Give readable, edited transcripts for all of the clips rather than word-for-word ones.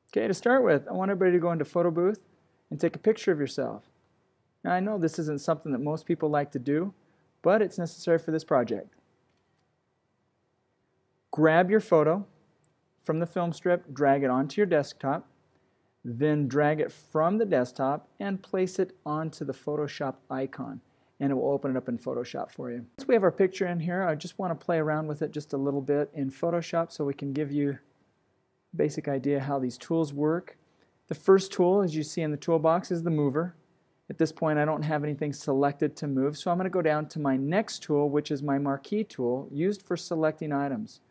Okay, to start with, I want everybody to go into Photo Booth and take a picture of yourself. Now I know this isn't something that most people like to do, but it's necessary for this project. Grab your photo from the film strip, drag it onto your desktop, then drag it from the desktop and place it onto the Photoshop icon, and it will open it up in Photoshop for you. Once we have our picture in here, I just want to play around with it just a little bit in Photoshop so we can give you a basic idea how these tools work. The first tool, as you see in the toolbox, is the mover. At this point I don't have anything selected to move, so I'm going to go down to my next tool, which is my marquee tool, used for selecting items.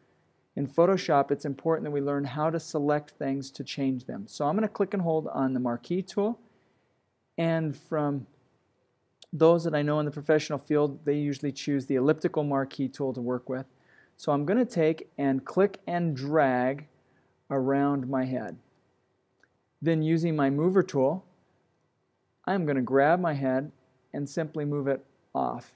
In Photoshop, it's important that we learn how to select things to change them. So I'm going to click and hold on the marquee tool, and from those that I know in the professional field, they usually choose the elliptical marquee tool to work with. So I'm going to take and click and drag around my head. Then using my mover tool, I'm going to grab my head and simply move it off.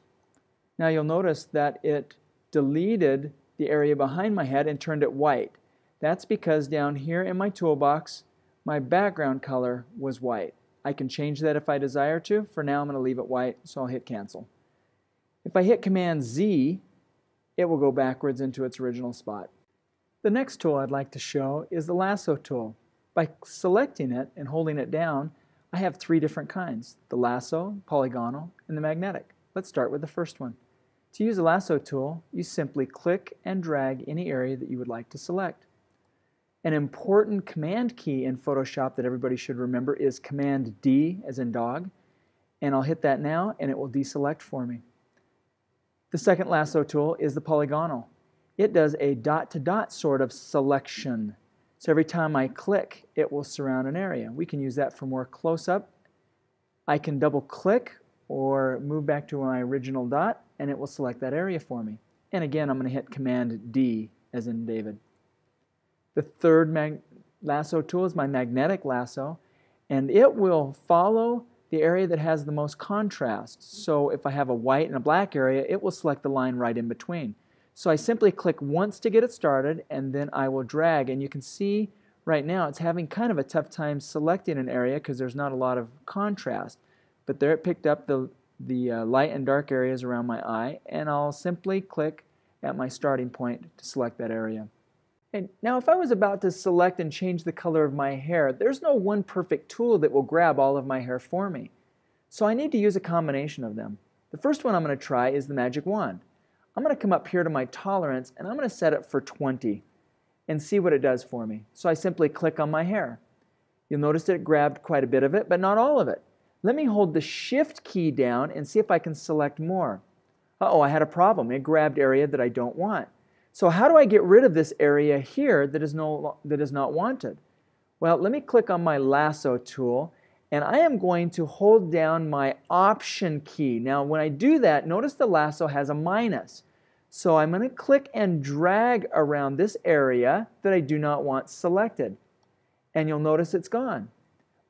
Now you'll notice that it deleted the area behind my head and turned it white. That's because down here in my toolbox, my background color was white. I can change that if I desire to. For now I'm going to leave it white, so I'll hit cancel. If I hit Command Z, it will go backwards into its original spot. The next tool I'd like to show is the lasso tool. By selecting it and holding it down, I have three different kinds: the lasso, polygonal, and the magnetic. Let's start with the first one. To use the lasso tool, you simply click and drag any area that you would like to select. An important command key in Photoshop that everybody should remember is Command D, as in dog, and I'll hit that now and it will deselect for me. The second lasso tool is the polygonal. It does a dot-to-dot sort of selection. So every time I click, it will surround an area. We can use that for more close-up. I can double-click or move back to my original dot, and it will select that area for me. And again, I'm going to hit Command D, as in David. The third lasso tool is my magnetic lasso, and it will follow the area that has the most contrast. So if I have a white and a black area, it will select the line right in between. So I simply click once to get it started, and then I will drag, and you can see right now it's having kind of a tough time selecting an area because there's not a lot of contrast. But there it picked up the light and dark areas around my eye, and I'll simply click at my starting point to select that area. And now if I was about to select and change the color of my hair, there's no one perfect tool that will grab all of my hair for me. So I need to use a combination of them. The first one I'm going to try is the magic wand. I'm going to come up here to my tolerance and I'm going to set it for 20 and see what it does for me. So I simply click on my hair. You'll notice that it grabbed quite a bit of it, but not all of it. Let me hold the Shift key down and see if I can select more. Uh-oh, I had a problem. It grabbed area that I don't want. So how do I get rid of this area here that is not wanted? Well, let me click on my lasso tool, and I am going to hold down my Option key. Now when I do that, notice the lasso has a minus. So I'm going to click and drag around this area that I do not want selected. And you'll notice it's gone.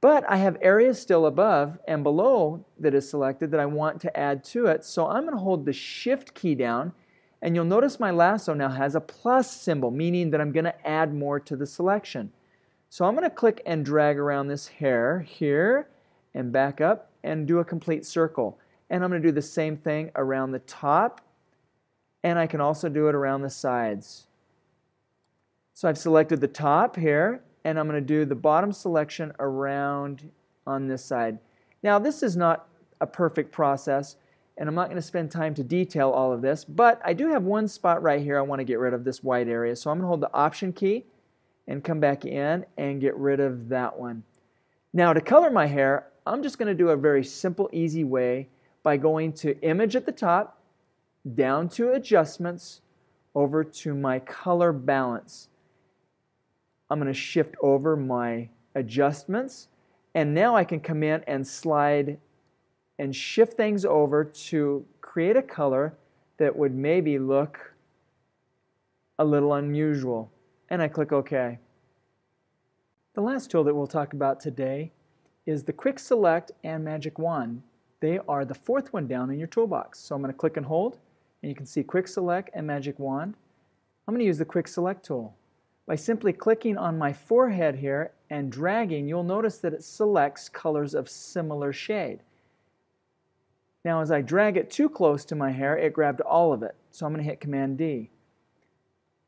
But I have areas still above and below that is selected that I want to add to it. So I'm going to hold the Shift key down, and you'll notice my lasso now has a plus symbol, meaning that I'm going to add more to the selection. So I'm going to click and drag around this hair here and back up and do a complete circle. And I'm going to do the same thing around the top, and I can also do it around the sides. So I've selected the top here, and I'm going to do the bottom selection around on this side. Now this is not a perfect process, and I'm not going to spend time to detail all of this, but I do have one spot right here I want to get rid of, this white area. So I'm going to hold the Option key and come back in and get rid of that one. Now to color my hair, I'm just going to do a very simple, easy way by going to Image at the top, down to Adjustments, over to my Color Balance. I'm going to shift over my adjustments, and now I can come in and slide and shift things over to create a color that would maybe look a little unusual. And I click OK. The last tool that we'll talk about today is the Quick Select and Magic Wand. They are the fourth one down in your toolbox. So I'm going to click and hold, and you can see Quick Select and Magic Wand. I'm going to use the Quick Select tool. By simply clicking on my forehead here and dragging, you'll notice that it selects colors of similar shade. Now as I drag it too close to my hair, it grabbed all of it, so I'm going to hit Command D.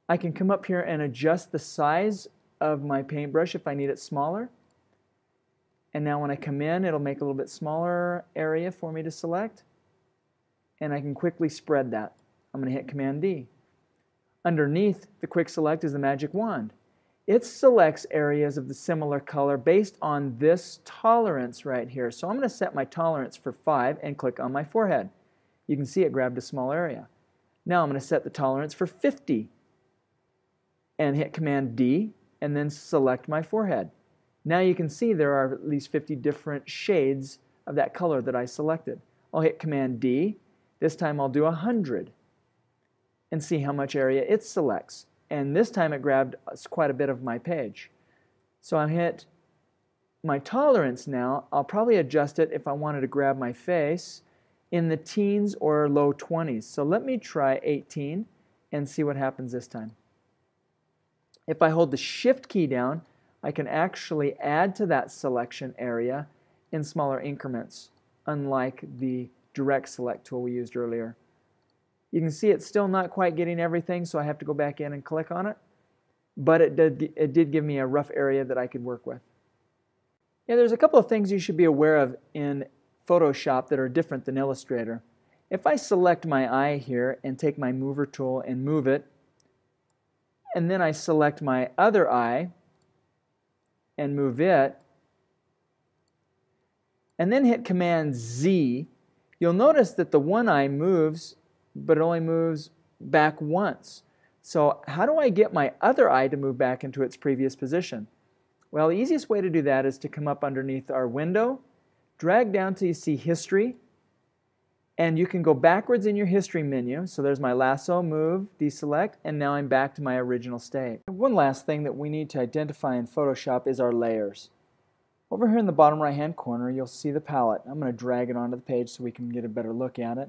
I can come up here and adjust the size of my paintbrush if I need it smaller. And now when I come in, it'll make a little bit smaller area for me to select. And I can quickly spread that. I'm going to hit Command D. Underneath the Quick Select is the magic wand. It selects areas of the similar color based on this tolerance right here. So I'm going to set my tolerance for 5 and click on my forehead. You can see it grabbed a small area. Now I'm going to set the tolerance for 50 and hit Command D and then select my forehead. Now you can see there are at least 50 different shades of that color that I selected. I'll hit Command D. This time I'll do 100 and see how much area it selects. And this time it grabbed quite a bit of my page. So I hit my tolerance now. I'll probably adjust it if I wanted to grab my face in the teens or low 20s. So let me try 18 and see what happens this time. If I hold the Shift key down, I can actually add to that selection area in smaller increments, unlike the Direct Select tool we used earlier. You can see it's still not quite getting everything, so I have to go back in and click on it. But it did give me a rough area that I could work with. Yeah, there's a couple of things you should be aware of in Photoshop that are different than Illustrator. If I select my eye here and take my mover tool and move it, and then I select my other eye and move it, and then hit Command Z, you'll notice that the one eye moves, but it only moves back once. So how do I get my other eye to move back into its previous position? Well, the easiest way to do that is to come up underneath our window, drag down till you see History, and you can go backwards in your History menu. So there's my lasso, move, deselect, and now I'm back to my original state. One last thing that we need to identify in Photoshop is our layers. Over here in the bottom right hand corner, you'll see the palette. I'm going to drag it onto the page so we can get a better look at it.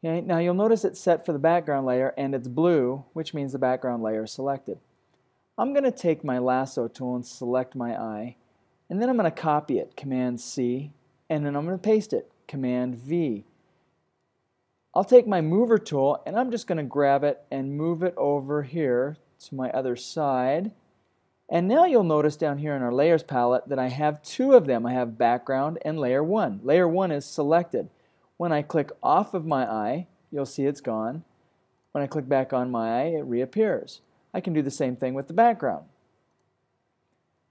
Okay, now you'll notice it's set for the background layer and it's blue, which means the background layer is selected. I'm going to take my lasso tool and select my eye, and then I'm going to copy it, Command C, and then I'm going to paste it, Command V. I'll take my mover tool and I'm just going to grab it and move it over here to my other side. And now you'll notice down here in our layers palette that I have two of them. I have background and layer 1. Layer 1 is selected. When I click off of my eye, you'll see it's gone. When I click back on my eye, it reappears. I can do the same thing with the background.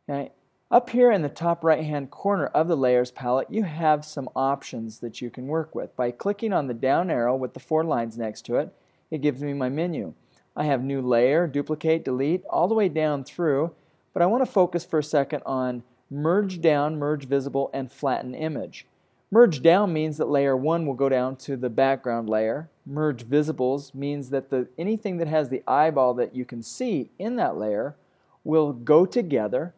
Okay. Up here in the top right hand corner of the layers palette, you have some options that you can work with. By clicking on the down arrow with the 4 lines next to it, it gives me my menu. I have new layer, duplicate, delete, all the way down through, but I want to focus for a second on merge down, merge visible, and flatten image. Merge down means that layer 1 will go down to the background layer. Merge visibles means that anything that has the eyeball that you can see in that layer will go together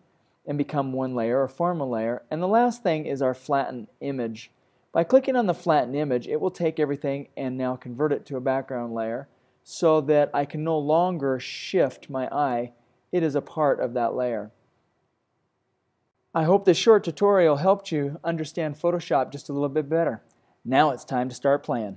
and become one layer or form a layer. And the last thing is our flatten image. By clicking on the flatten image, it will take everything and now convert it to a background layer so that I can no longer shift my eye. It is a part of that layer. I hope this short tutorial helped you understand Photoshop just a little bit better. Now it's time to start playing.